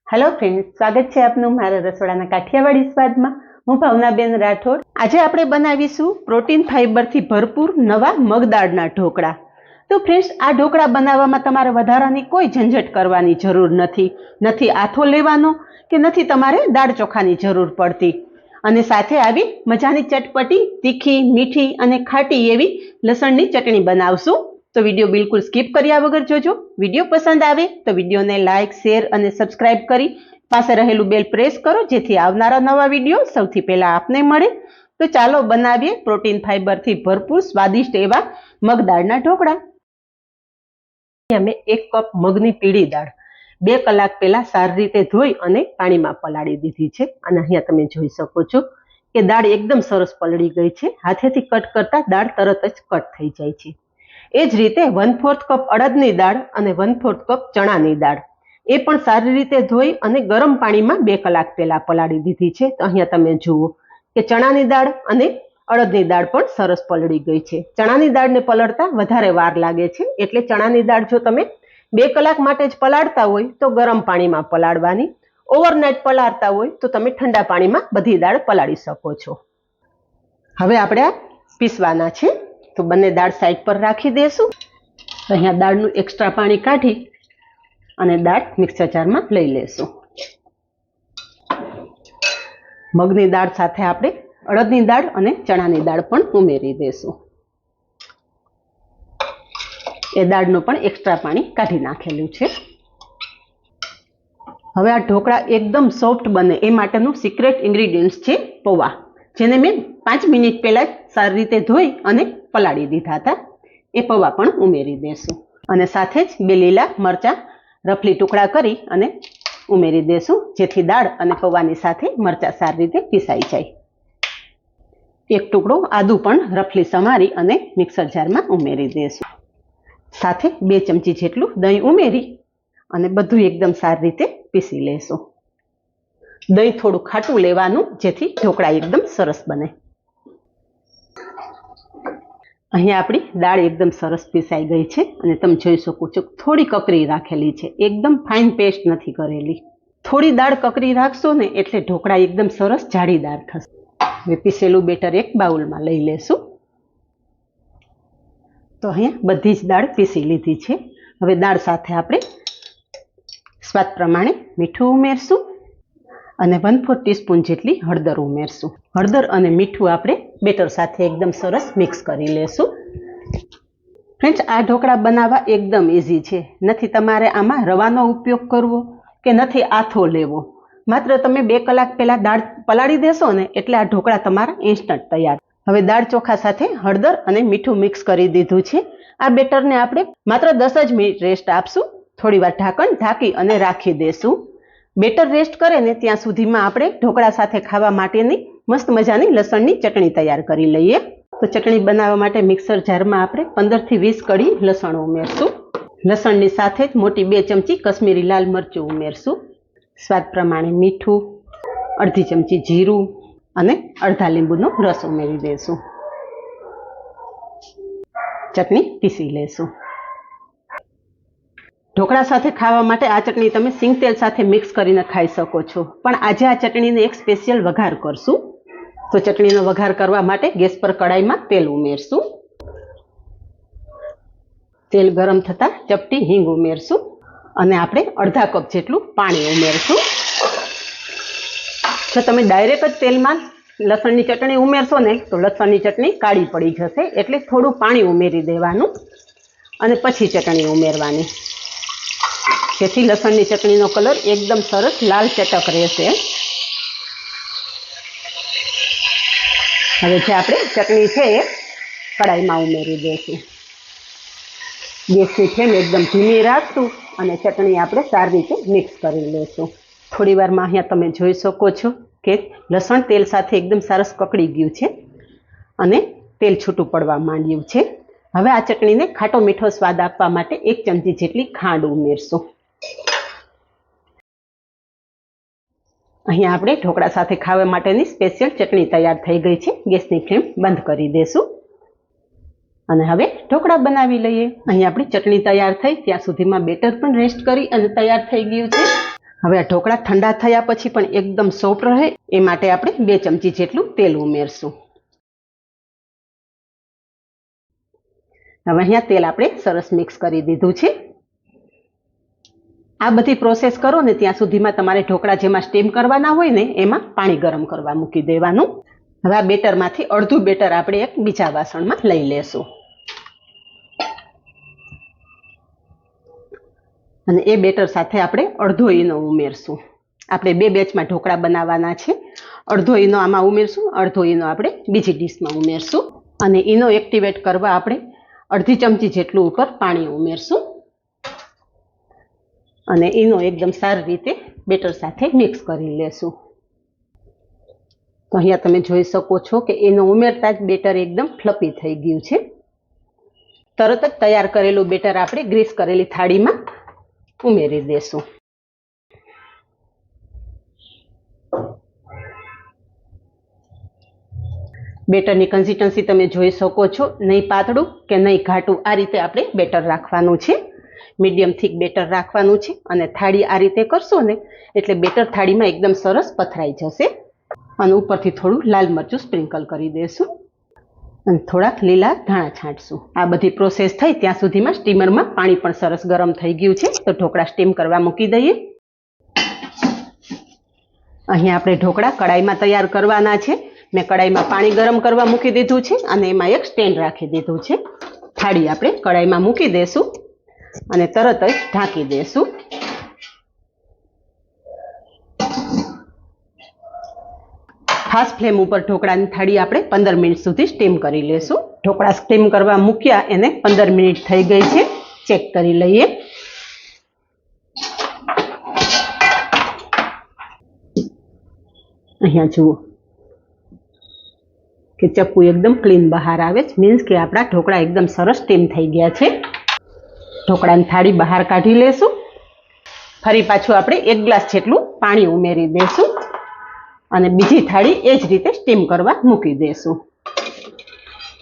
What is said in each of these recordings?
Hello friends, स्वागत है आपનું મારા રસોડાના કાઠિયાવાડી સ્વાદમાં। હું ભાવનાબેન રાઠોડ। આજે આપણે બનાવીશું પ્રોટીન ફાઇબરથી ભરપૂર નવા મગદાળના ઢોકળા। તો ફ્રેન્ડ્સ, આ ઢોકળા બનાવવામાં તમારે વધારાની કોઈ ઝંઝટ કરવાની જરૂર નથી આથો લેવાનો કે નથી તમારે દાળ ચોખાની જરૂર પડતી। અને સાથે આવી મજાની ચટપટી તીખી મીઠી અને ખાટી એવી લસણની ચટણી બનાવશું। तो वीडियो बिल्कुल स्कीप कर्या वगर जोजो। वीडियो पसंद आवे तो वीडियो ने लाइक शेर और सब्सक्राइब करी पासे रहेलू बेल प्रेस करो जेथी आवनारा नवा वीडियो सौथी पहेला आपने मळे। तो चालो बनावीए प्रोटीन फाइबर थी भरपूर स्वादिष्ट एवा मगदाळना ढोकळा। अमे 1 कप मगनी पीળી दाळ 2 कलाक पहेला सारी रीते धोई अने पाणीमां पलाળી दीधी छे। अने अहींया तमे जोई शको छो के दाळ एकदम सरस पलળી गई छे। हाथेथी कट करता दाळ तरत ज कट थई जाय छे। ए ज रीते 1/4 कप अड़दनी दाळ अने 1/4 कप चणानी दाळ ए पण सारी रीते धोई अने गरम पाणीमां 2 कलाक पहेला पलाળી दीधी छे। तो अहींया तमे जुओ के चणानी दाळ अने अड़दनी दाळ पण सरस पलળી गई छे। चणानी दाळने पलळता वधारे वार लागे छे, एटले चणानी दाळ जो तमे 2 कलाक माटे ज पलाळता होय तो गरम पाणीमां पलाळवानी। ओवरनाइट पलाळता होय तो तमे ठंडा पाणीमां बधी दाळ पलाળી शको छो। हवे आपणे पीसवाना छे। तो बने दाळ साइड पर राखी देशुं। अहींया दाळनुं एक्स्ट्रा पाणी काढी अने दाळ मिक्सर जारमां लई लेशुं। मगनी दाळ साथे आपणे अड़दनी दाळ अने चणानी दाळ पण उमेरी देशुं। ए दाळनुं पण एक्स्ट्रा पाणी काढी नाखेलुं छे। हवे आ ढोकळा एकदम सॉफ्ट बने ए माटेनुं सीक्रेट इन्ग्रीडियंट्स छे पौवा, जेने मैं 5 मिनिट पहेला सारी रीते धोई अने पलाળી दीधा था। ए पौवा पण उमेरी देशुं अने साथे ज 2 લીલા मरचा रफली टुकड़ा करी अने उमेरी देशुं, जेथी दाळ अने पौवानी साथे मरचा सारी रीते पीसाई जाय। 1 टुकड़ो आदू पण रफली समारी अने मिक्सर जारमां उमेरी देशुं। साथे 2 चमची जेटलुं दહીં उमेरी अने बधुं एकदम सारी रीते पीसी लेशुं। दહીં थोड़ुं खाटुं लेवानुं जेथी ढोकळा एकदम सरस बने। अहींया आपणी दाळ एकदम सरस पीसाई गई छे अने तमे जोई शको छो थोड़ी ककरी राखेली छे, एकदम फाइन पेस्ट नथी करेली। थोड़ी दाळ ककरी राखशो ने एटले ढोकळा एकदम सरस जाळीदार थशे। हवे पीसेलुं बेटर एक बाउलमां लई लेशुं। तो अहींया बधी ज दाळ पीसी लीधी छे। हवे दाळ साथे आपणे स्वाद प्रमाणे मीठुं उमेरशुं અને 1/4 ટીસ્પૂન જેટલી હળદર ઉમેરશું। હળદર અને મીઠું આપણે બેટર સાથે એકદમ સરસ મિક્સ કરી લેશું। ફ્રેન્ડ્સ, આ ઢોકળા બનાવવા એકદમ ઇઝી છે। નથી તમારે આમાં રવાનો ઉપયોગ કરવો કે નથી આથો લેવો। માત્ર તમે 2 કલાક પહેલા દાળ પલાળી દેશો ને એટલે આ ઢોકળા તમારા ઇન્સ્ટન્ટ તૈયાર। હવે દાળ ચોખા સાથે હળદર અને મીઠું મિક્સ કરી દીધું છે। આ બેટરને આપણે માત્ર 10 જ મિનિટ રેસ્ટ આપશું। થોડીવાર ઢાંકણ ઢાંકી અને રાખી દેશું। बेटर रेस्ट करे ने त्यां सुधीमां आपणे ढोकळा साथे खावा माटेनी मस्त मजानी लसणनी चटणी तैयार करी लईए। तो चटणी बनाववा माटे मिक्सर जारमां आपणे 15 થી 20 कड़ी लसण उमेरशुं। लसणनी साथे ज मोटी 2 चमची कश्मीरी लाल मरचुं उमेरशुं। स्वाद प्रमाणे मीठुं, अर्धी चमची जीरुं अने अर्धा લીંબુનો रस उमेरी देशुं। चटणी पीसी लेशुं। ढोकळा साथे खावा माटे आ चटणी तमे सींग तेल साथे मिक्स करीने खाई शको छो, पण आजे आ चटणीने एक स्पेशियल वघार करशुं। तो चटणीनो वघार करवा माटे गैस पर कढ़ाईमां तेल उमेरशुं। तेल गरम थता चपटी हींग उमेरशुं अने आपणे अर्धा कप जेटलुं पाणी उमेरशुं। जो तमे डायरेक्ट ज तेलमां लसणनी चटणी उमेरशो ने तो लसणनी चटणी काળી पड़ी जशे, एटले थोडुं पाणी उमेरी देवानुं अने पछी चटणी उमेरवानी, जेथी लसणनी चटणीनो कलर एकदम सरस लाल चटक रहेशे। हवे जे आपणे चटणी छे ए कढ़ाईमां उमेरी देशुं। गैसनी फ्लेम एकदम धीमी राखशुं अने चटणी आपणे सारी रीते मिक्स करी लेशुं। थोड़ीवारमां अहींया तमे जोई शको छो के लसण तेल साथे एकदम सरस ककड़ी गयुं छे अने तेल छूटुं पड़वा मांड्युं छे। हवे आ चटणीने खाटो मीठो स्वाद आपवा माटे 1 चमची जेटली खांड उमेरशुं। अहीं आपणे ढोकळा साथे खावा माटेनी स्पेशियल चटणी तैयार थई गई छे। गैसनी फ्लेम बंध करी देशुं अने हवे ढोकळा बनावी लईए। अहीं आपणी चटणी तैयार थई त्यां सुधीमां बेटर पण रेस्ट करी अने तैयार थई गयुं छे। હવે આ ઢોકળા ઠંડા થયા પછી પણ એકદમ સોફ્ટ રહે એ માટે આપણે 2 ચમચી જેટલું તેલ ઉમેરશું. હવે અહીંયા તેલ આપણે સરસ મિક્સ કરી દીધું છે. આ બધી પ્રોસેસ કરો ને ત્યાં સુધીમાં તમારે ઢોકળા જેમાં સ્ટીમ કરવાના હોય ને એમાં પાણી ગરમ કરવા મૂકી દેવાનું. હવે આ બેટરમાંથી અડધું બેટર આપણે એક બીજા વાસણમાં લઈ લેશું અને એ બેટર સાથે આપણે અડધો ઈનો ઉમેરશું. આપણે 2 બેચમાં ઢોકળા બનાવવાના છે. અડધો ઈનો આમાં ઉમેરશું, અડધો ઈનો આપણે બીજી ડીશમાં ઉમેરશું અને ઈનો એક્ટિવેટ કરવા આપણે અડધી ચમચી જેટલું ઉપર પાણી ઉમેરશું અને ઈનો એકદમ સારી રીતે બેટર સાથે મિક્સ કરી લેશું. તો અહીંયા તમે જોઈ શકો છો કે ઈનો ઉમેરતા જ બેટર એકદમ ફ્લફી થઈ ગયું છે. તરત જ તૈયાર કરેલું બેટર આપણે ગ્રીસ કરેલી થાળીમાં ઉમેરી દેશું. બેટરની કન્સિસ્ટન્સી તમે જોઈ શકો છો, નહીં પાતળું કે નહીં ઘાટું, આ રીતે આપણે બેટર રાખવાનું છે. મીડિયમ થીક બેટર રાખવાનું છે અને થાળી આ રીતે કરશો ને એટલે બેટર થાળીમાં એકદમ સરસ પથરાઈ જશે. અને ઉપરથી થોડું લાલ મરચું સ્પ્રિંકલ કરી દેશું અને થોડાક લીલા ધાણા છાંટશું. આ બધી પ્રોસેસ થઈ ત્યાં સુધીમાં સ્ટીમરમાં પાણી પણ સરસ ગરમ થઈ ગયું છે. તો ઢોકળા સ્ટીમ કરવા મૂકી દઈએ. અહીંયા આપણે ઢોકળા કડાઈમાં તૈયાર કરવાના છે. મેં કડાઈમાં પાણી ગરમ કરવા મૂકી દીધું છે અને એમાં એક સ્ટેન્ડ રાખી દીધું છે. થાળી આપણે કડાઈમાં મૂકી દેશું અને તરત જ ઢાંકી દેશું. ફાસ્ટ ફ્લેમ ઉપર ઢોકળાની થાળી આપણે 15 મિનિટ સુધી સ્ટીમ કરી લેશું. ઢોકળા સ્ટીમ કરવા મૂક્યા એને 15 મિનિટ થઈ ગઈ છે. ચેક કરી લઈએ. અહીંયા જુઓ કે ચપ્પુ એકદમ ક્લીન બહાર આવે છે, મીન્સ કે આપણા ઢોકળા એકદમ સરસ સ્ટીમ થઈ ગયા છે. ઢોકળાની થાળી બહાર કાઢી લેશું. ફરી પાછું આપણે 1 ગ્લાસ જેટલું પાણી ઉમેરી દેશું અને બીજી થાળી એ જ રીતે સ્ટીમ કરવા મૂકી દેશું.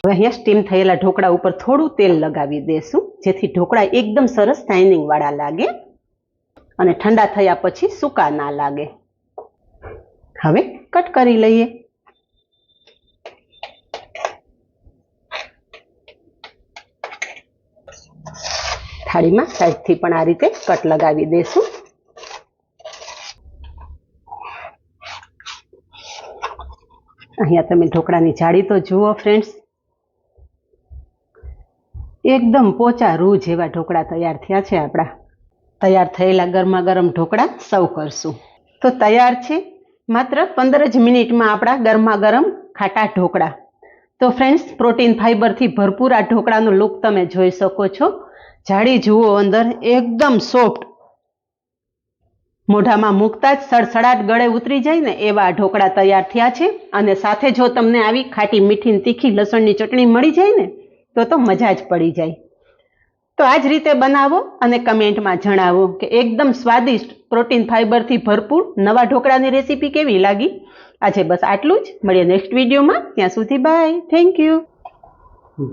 હવે અહીંયા સ્ટીમ થયેલા ઢોકળા ઉપર થોડું તેલ લગાવી દેશું જેથી ઢોકળા એકદમ સરસ શાઇનિંગ વાળા લાગે અને ઠંડા થયા પછી સૂકા ના લાગે. હવે કટ કરી લઈએ. થાળીમાં સાઈડથી પણ આ રીતે કટ લગાવી દેશું. અહીંયા તમે ઢોકળાની જાડી તો જુઓ ફ્રેન્ડ્સ, એકદમ પોચા રૂ જેવા ઢોકળા તૈયાર થયા છે. આપણા તૈયાર થયેલા ગરમા ગરમ ઢોકળા સર્વ કરશું. તો તૈયાર છે માત્ર 15 જ મિનિટમાં આપણા ગરમા ગરમ ખાટા ઢોકળા. તો ફ્રેન્ડ્સ, પ્રોટીન ફાઈબરથી ભરપૂર આ ઢોકળાનો લુક તમે જોઈ શકો છો. જાડી જુઓ, અંદર એકદમ સોફ્ટ, મોઢામાં મૂકતા જ સડસડાટ ગળે ઉતરી જાય ને એવા ઢોકળા તૈયાર થયા છે. અને સાથે જો તમને આવી ખાટી મીઠી તીખી લસણની ચટણી મળી જાય ને તો મજા જ પડી જાય. તો આ જ રીતે બનાવો અને કમેન્ટમાં જણાવો કે એકદમ સ્વાદિષ્ટ પ્રોટીન ફાઈબરથી ભરપૂર નવા ઢોકળાની રેસીપી કેવી લાગી. આજે બસ આટલું જ. મળીએ નેક્સ્ટ વિડીયોમાં. ત્યાં સુધી બાય. Thank you.